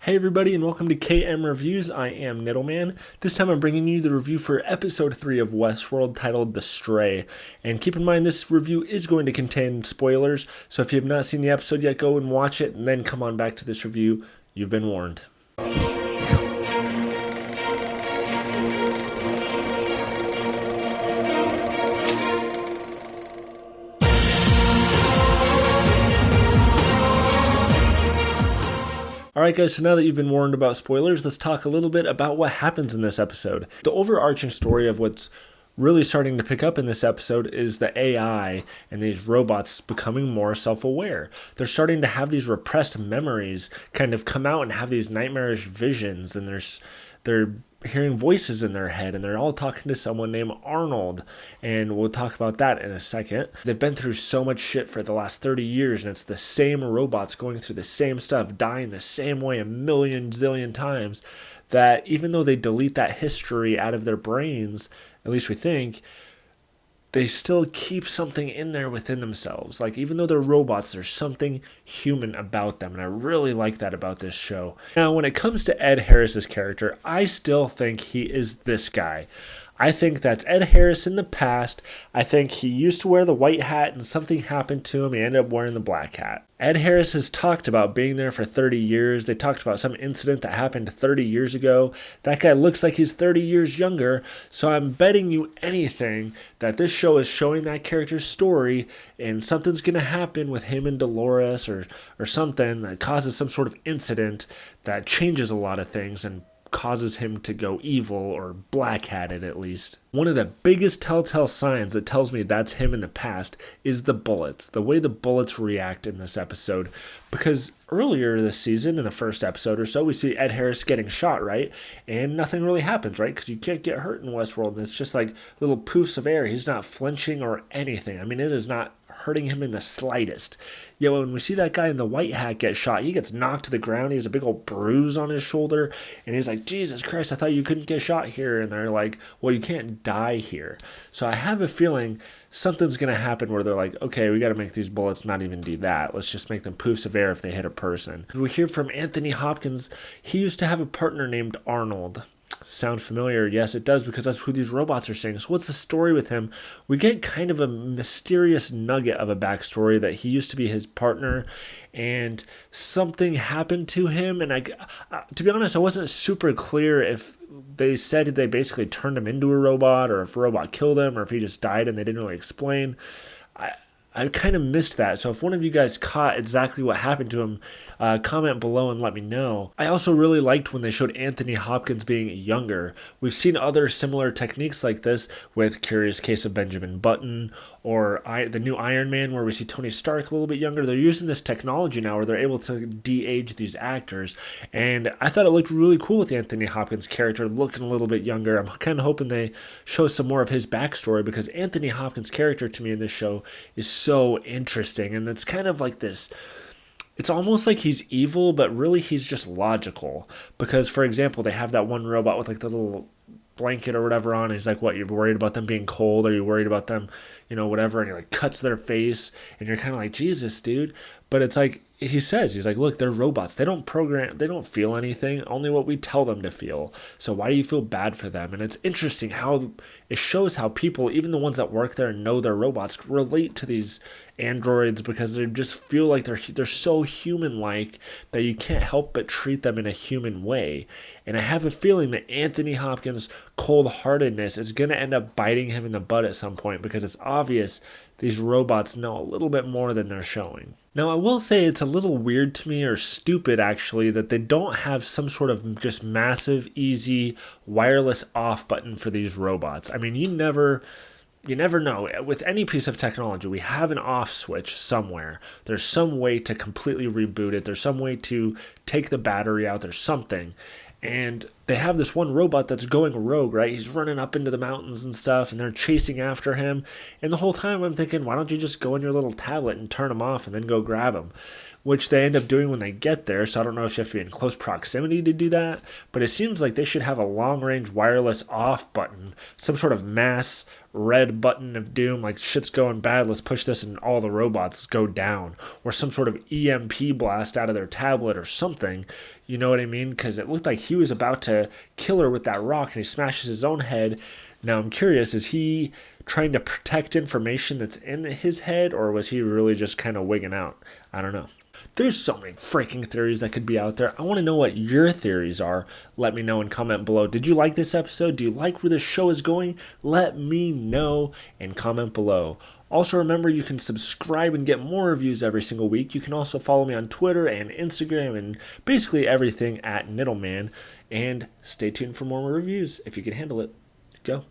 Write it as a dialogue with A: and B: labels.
A: Hey everybody, and welcome to KM Reviews. I am Niddleman. This time I'm bringing you the review for episode 3 of Westworld titled The Stray. And keep in mind this review is going to contain spoilers, so if you have not seen the episode yet, go and watch it and then come on back to this review. You've been warned. Alright guys, so now that you've been warned about spoilers, let's talk a little bit about what happens in this episode. The overarching story of what's really starting to pick up in this episode is the AI and these robots becoming more self-aware. They're starting to have these repressed memories kind of come out and have these nightmarish visions, and they're hearing voices in their head, and they're all talking to someone named Arnold, and we'll talk about that in a second. They've been through so much shit for the last 30 years, and it's the same robots going through the same stuff, dying the same way a million zillion times, that even though they delete that history out of their brains, at least we think, they still keep something in there within themselves. Like, even though they're robots, there's something human about them, and I really like that about this show. Now, when it comes to Ed Harris's character, I still think he is this guy. I think that's Ed Harris in the past. I think he used to wear the white hat and something happened to him. He ended up wearing the black hat. Ed Harris has talked about being there for 30 years. They talked about some incident that happened 30 years ago. That guy looks like he's 30 years younger. So I'm betting you anything that this show is showing that character's story and something's going to happen with him and Dolores or something that causes some sort of incident that changes a lot of things and causes him to go evil or black-hatted at least. One of the biggest telltale signs that tells me that's him in the past is the bullets, the way the bullets react in this episode. Because earlier this season, in the first episode or so, we see Ed Harris getting shot, right? And nothing really happens, right? Because you can't get hurt in Westworld, and it's just like little poofs of air. He's not flinching or anything. I mean, it is not hurting him in the slightest. Yet when we see that guy in the white hat get shot, he gets knocked to the ground. He has a big old bruise on his shoulder, and he's like, Jesus Christ, I thought you couldn't get shot here. And they're like, well, you can't die here. So I have a feeling something's going to happen where they're like, okay, we got to make these bullets not even do that. Let's just make them poofs of air if they hit a person. We hear from Anthony Hopkins. He used to have a partner named Arnold. Sound familiar? Yes, it does, because that's who these robots are saying. So what's the story with him? We get kind of a mysterious nugget of a backstory that he used to be his partner and something happened to him. And to be honest, I wasn't super clear if they said they basically turned him into a robot or if a robot killed him or if he just died and they didn't really explain. I kind of missed that, so if one of you guys caught exactly what happened to him, comment below and let me know. I also really liked when they showed Anthony Hopkins being younger. We've seen other similar techniques like this with Curious Case of Benjamin Button or the new Iron Man, where we see Tony Stark a little bit younger. They're using this technology now where they're able to de-age these actors, and I thought it looked really cool with Anthony Hopkins' character looking a little bit younger. I'm kind of hoping they show some more of his backstory, because Anthony Hopkins' character to me in this show is so interesting, and it's kind of like this, it's almost like he's evil, but really he's just logical. Because, for example, they have that one robot with like the little blanket or whatever on, and he's like, what, you're worried about them being cold? Are you worried about them, whatever? And he like cuts their face, and you're kind of like, Jesus, dude. But it's like, he's like, look, they're robots. They don't feel anything, only what we tell them to feel. So why do you feel bad for them? And it's interesting how it shows how people, even the ones that work there and know they're robots, relate to these androids, because they just feel like they're so human-like that you can't help but treat them in a human way. And I have a feeling that Anthony Hopkins' cold-heartedness is going to end up biting him in the butt at some point, because it's obvious these robots know a little bit more than they're showing. Now, I will say it's a little weird to me, or stupid actually, that they don't have some sort of just massive, easy, wireless off button for these robots. I mean, you never know. With any piece of technology, we have an off switch somewhere. There's some way to completely reboot it. There's some way to take the battery out. There's something. And they have this one robot that's going rogue, right? He's running up into the mountains and stuff, and they're chasing after him. And the whole time I'm thinking, why don't you just go on your little tablet and turn him off and then go grab him? which they end up doing when they get there. So I don't know if you have to be in close proximity to do that, but it seems like they should have a long-range wireless off button, some sort of mass red button of doom, like shit's going bad, let's push this and all the robots go down, or some sort of EMP blast out of their tablet or something. You know what I mean? Because it looked like he was about to kill her with that rock and he smashes his own head. Now I'm curious, is he trying to protect information that's in his head, or was he really just kind of wigging out? I don't know. There's so many freaking theories that could be out there. I want to know what your theories are. Let me know and comment below. Did you like this episode? Do you like where this show is going? Let me know and comment below. Also remember, you can subscribe and get more reviews every single week. You can also follow me on Twitter and Instagram and basically everything at Niddleman. And stay tuned for more reviews if you can handle it. Go.